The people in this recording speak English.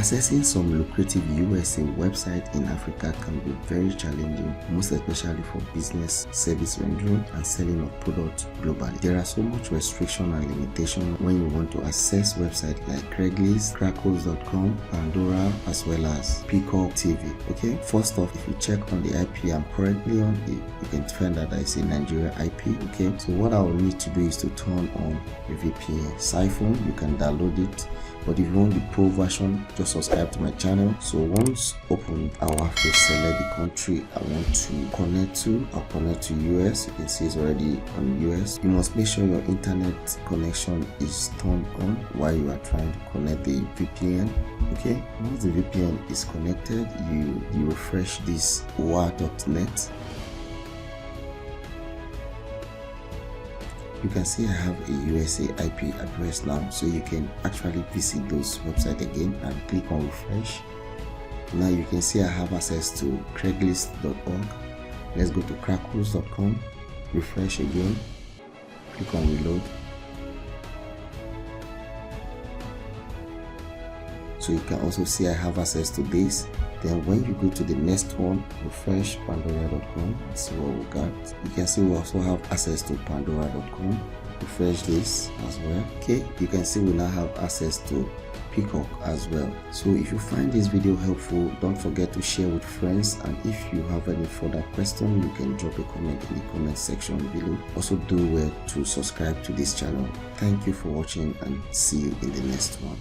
Accessing some lucrative USA websites in Africa can be very challenging, most especially for business, service rendering, and selling of products globally. There are so much restriction and limitation when you want to access websites like Craigslist, Crackles.com, Pandora, as well as Peacock TV. Okay, first off, if you check on the IP I'm currently on, you can find that I say Nigeria IP. Okay, so what I will need to do is to turn on a VPN. Siphon, you can download it, but if you want the pro version, just subscribe to my channel. So once open, I will have to select the country I want to connect to. I'll connect to US. You can see it's already on US. You must make sure your internet connection is turned on while you are trying to connect the VPN. Okay, once the VPN is connected, you refresh this wa.net. You can see I have a USA IP address now, so you can actually visit those websites again and click on refresh. Now you can see I have access to Craigslist.org. Let's go to Crackles.com, refresh again, click on reload. So you can also see I have access to this. Then when you go to the next one, refresh Pandora.com, see what we got. You can see we also have access to Pandora.com. Refresh this as well. Okay, you can see we now have access to Peacock as well. So if you find this video helpful, don't forget to share with friends, and if you have any further question, you can drop a comment in the comment section below. Also do well to subscribe to this channel. Thank you for watching, and see you in the next one.